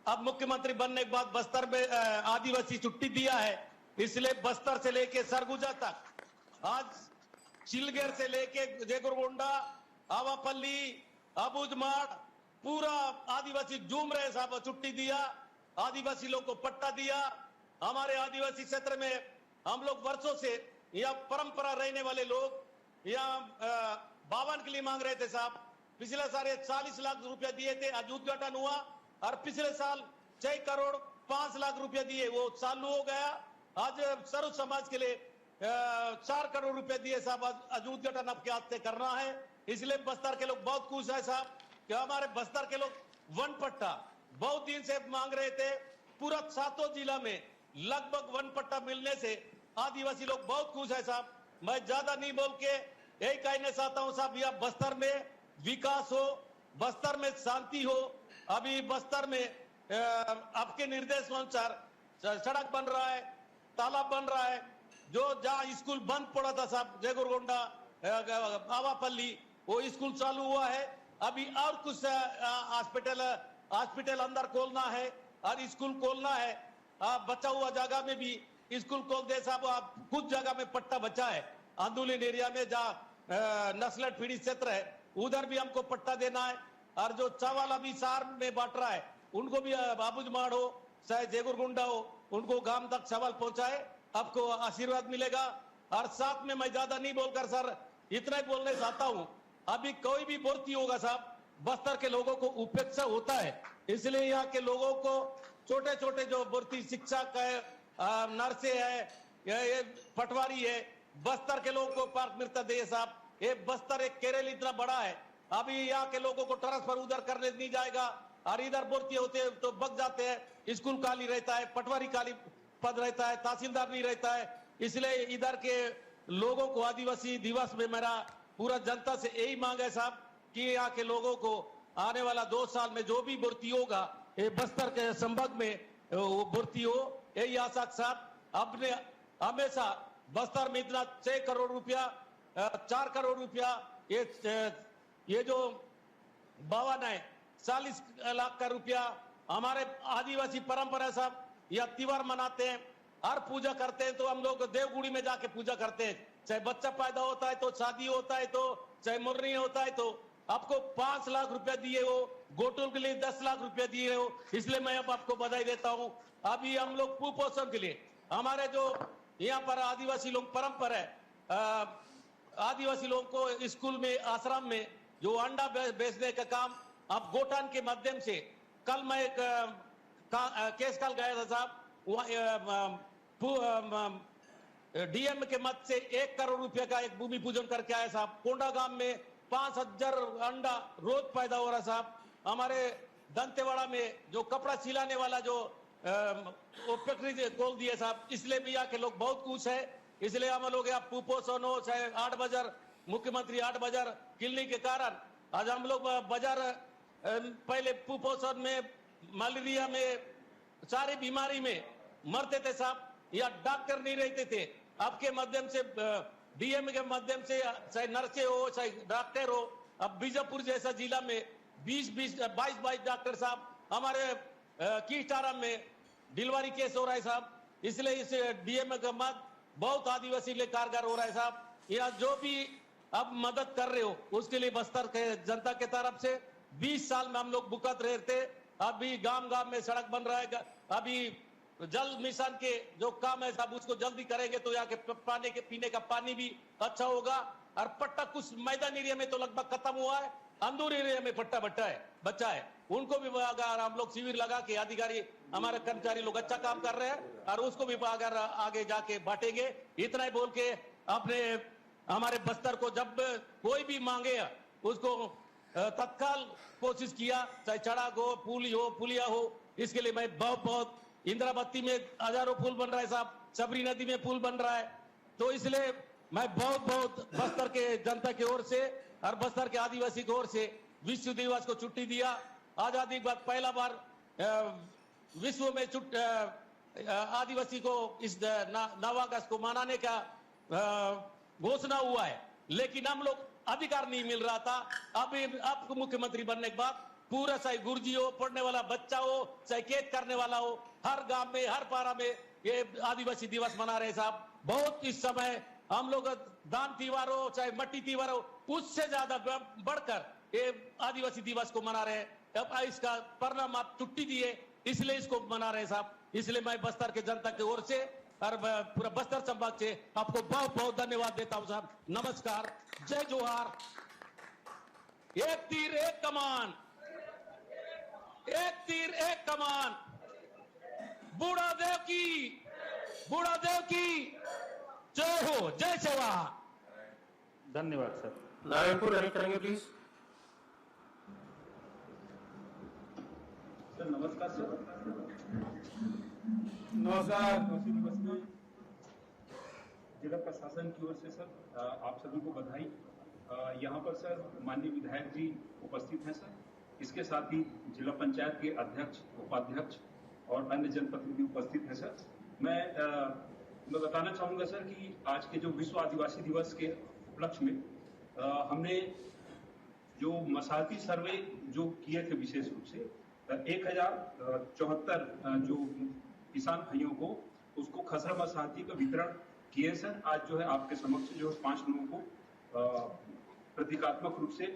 अब मुख्यमंत्री बनने के बाद बस्तर में आदिवासी छुट्टी दिया है, इसलिए बस्तर से लेके सरगुजा तक, आज चिलगेर से लेके जेगुरगोंडा, आवापल्ली, अबूझमाड़, पूरा आदिवासी झूम रहे साहब। छुट्टी दिया, आदिवासी लोग को पट्टा दिया। हमारे आदिवासी क्षेत्र में हम लोग वर्षों से यहाँ परंपरा रहने वाले लोग, यहाँ 52 के लिए मांग रहे थे साहब। पिछले साल 40 लाख रुपया दिए थे, आज उद्घाटन हुआ, और पिछले साल 6 करोड़ 5 लाख रुपया दिए, वो चालू हो गया। आज सर्व समाज के लिए 4 करोड़ रुपए दिए साहब, आज उद्घाटन आपके हाथ से करना है। इसलिए बस्तर के लोग बहुत खुश है साहब कि हमारे बस्तर के लोग वन पट्टा बहुत दिन से मांग रहे थे। पूरा 7 जिला में लगभग वन पट्टा मिलने से आदिवासी लोग बहुत खुश है साहब। मैं ज्यादा नहीं बोल के यही कहना चाहता हूं साहब, यह बस्तर में विकास हो, बस्तर में शांति हो। अभी बस्तर में आपके निर्देश अनुसार सड़क बन रहा है, तालाब बन रहा है। जो जहाँ स्कूल बंद पड़ा था साहब, जयगुरगोंडा आवापल्ली, वो स्कूल चालू हुआ है। अभी और कुछ हॉस्पिटल अंदर खोलना है और स्कूल खोलना है। बचा हुआ जगह में भी स्कूल खोल दे साहब। आप कुछ जगह में पट्टा बचा है, आंदोलन एरिया में जहाँ नस्ल पीड़ित क्षेत्र है, उधर भी हमको पट्टा देना है। और जो चावल अभी शहर में बांट रहा है, उनको भी बाबूजमाड़ हो चाहे जयगुरगुंडा हो, उनको गांव तक चावल पहुंचाए, आपको आशीर्वाद मिलेगा। और साथ में मैं ज्यादा नहीं बोलकर सर इतना ही बोलने चाहता हूं, अभी कोई भी भर्ती होगा साहब, बस्तर के लोगों को उपेक्षा होता है। इसलिए यहाँ के लोगों को छोटे छोटे जो भर्ती शिक्षक है, नर्से है, ये पटवारी है, बस्तर के लोगों को पार्क मिलता है साहब। ये बस्तर एक केरल इतना बड़ा है, अभी यहाँ के लोगों को ट्रांसफर उधर करने नहीं जाएगा और इधर भर्ती होते हैं तो बच जाते हैं। स्कूल खाली रहता है, पटवारी खाली पद रहता है, तहसीलदार नहीं रहता है। इसलिए इधर के लोगों को आदिवासी दिवस में मेरा पूरा जनता से यही मांग है साहब कि यहाँ के लोगों को आने वाला 2 साल में जो भी भर्ती होगा, ये बस्तर के संभाग में वो भर्ती हो, यही आशा के साथ। अपने हमेशा बस्तर में इतना 6 करोड़ रुपया 4 करोड़ रुपया ये जो भवन है 40 लाख का रुपया हमारे आदिवासी परंपरा साहब। यह त्योहार मनाते हैं, हर पूजा करते हैं तो हम लोग देवगुड़ी में जाके पूजा करते हैं। चाहे बच्चा पैदा होता है तो शादी होता है तो चाहे मुरनी होता है तो आपको 5 लाख रुपया दिए हो, गोटुल के लिए 10 लाख रुपया दिए हो। इसलिए मैं अब आपको बधाई देता हूं। अभी हम लोग कुपोषण के लिए हमारे जो यहाँ पर आदिवासी लोग परंपरा है, आदिवासी लोगों को स्कूल में आश्रम में जो अंडा बेचने का काम अब गोटान के माध्यम से, कल मैं एक केस कल गया था साहब, डीएम के मत से 1 करोड़ रुपए का एक भूमि पूजन करके आया साहब। कोंडा गांव में 5000 अंडा रोज पैदा हो रहा साहब। हमारे दंतेवाड़ा में जो कपड़ा सिलाने वाला जो फैक्ट्री खोल दिए साहब। इसलिए भी यहाँ के लोग बहुत खुश है। इसलिए हम लोग यहाँ कुपोषण हो चाहे 8 बाजार, मुख्यमंत्री 8 बाजार किलने के कारण आज हम लोग बाजार पहले कुपोषण में, मलेरिया में, सारी बीमारी में मरते थे साहब। या डॉक्टर नहीं रहते थे। आपके माध्यम से डीएम के माध्यम से चाहे नर्से हो चाहे डॉक्टर हो, अब बीजापुर जैसा जिला में 22 डॉक्टर साहब। हमारे कीटाराम में डिलीवरी केस हो रहा है साहब। इसलिए इस डीएम का मत बहुत आदिवासी लिए कारगर हो रहा है साहब। यहाँ जो भी अब मदद कर रहे हो उसके लिए बस्तर के जनता के तरफ से 20 साल में हम लोग भुगत रहे थे। अभी गांव गांव में सड़क बन रहा है। अभी जल मिशन के जो काम है साहब उसको जल्दी करेंगे तो यहाँ के पानी के पीने का पानी भी अच्छा होगा। और पट्टा कुछ मैदान एरिया में तो लगभग खत्म हुआ है, अंदूर एरिया में पट्टा बचा है। उनको भी अगर हम लोग शिविर लगा के अधिकारी हमारे कर्मचारी लोग अच्छा काम कर रहे हैं और उसको भी अगर आगे जाके बांटेंगे। इतना ही बोल के अपने हमारे बस्तर को जब कोई भी मांगे उसको तत्काल कोशिश किया, चाहे सड़क हो, पुलिया हो। इसके लिए मैं बहुत इंदिरावती में हजारों पुल बन रहा है साहब, सबरी नदी में पुल बन रहा है। तो इसलिए मैं बहुत बस्तर के जनता की ओर से और बस्तर के आदिवासी की ओर से विश्व दिवस को छुट्टी दिया। आजादी के बाद पहला बार विश्व में आदिवासी को इस 9 अगस्त को मनाने का घोषणा हुआ है। लेकिन हम लोग अधिकार नहीं मिल रहा था। अब मुख्यमंत्री बनने के बाद पूरा चाहे गुरुजी हो, पढ़ने वाला बच्चा हो, चाहे खेत करने वाला हो, हर गांव में हर पारा में ये आदिवासी दिवस मना रहे साहब। बहुत इस समय हम लोग दान त्योहार हो चाहे मट्टी त्योहार हो, उससे ज्यादा बढ़कर ये आदिवासी दिवस को मना रहे हैं। अब इसका परिणाम आप छुट्टी दिए इसलिए इसको मना रहे साहब। इसलिए मैं बस्तर के जनता की ओर से और पूरा बस्तर संभाग से आपको बहुत धन्यवाद देता हूं साहब। नमस्कार, जय जोहार। एक तीर एक कमान, एक तीर एक कमान। बूढ़ादेव की जय हो, जय जवान। धन्यवाद सर। नारायणपुर कनेक्ट करेंगे प्लीज। सर नमस्कार सर। नमस्कार। दिवस में जिला प्रशासन की ओर से सर आप सभी को बधाई। यहाँ पर सर माननीय विधायक जी उपस्थित हैं सर, इसके साथ ही जिला पंचायत के अध्यक्ष, उपाध्यक्ष और अन्य जनप्रतिनिधि उपस्थित हैं सर। मैं बताना चाहूंगा सर कि आज के जो विश्व आदिवासी दिवस के उपलक्ष्य में हमने जो मसाहती सर्वे जो किए थे विशेष रूप से 1074 जो किसान भाइयों को उसको खसरा मसाहती का वितरण किए सर। आज जो है आपके समक्ष जो 5 लोगों को प्रतीकात्मक रूप से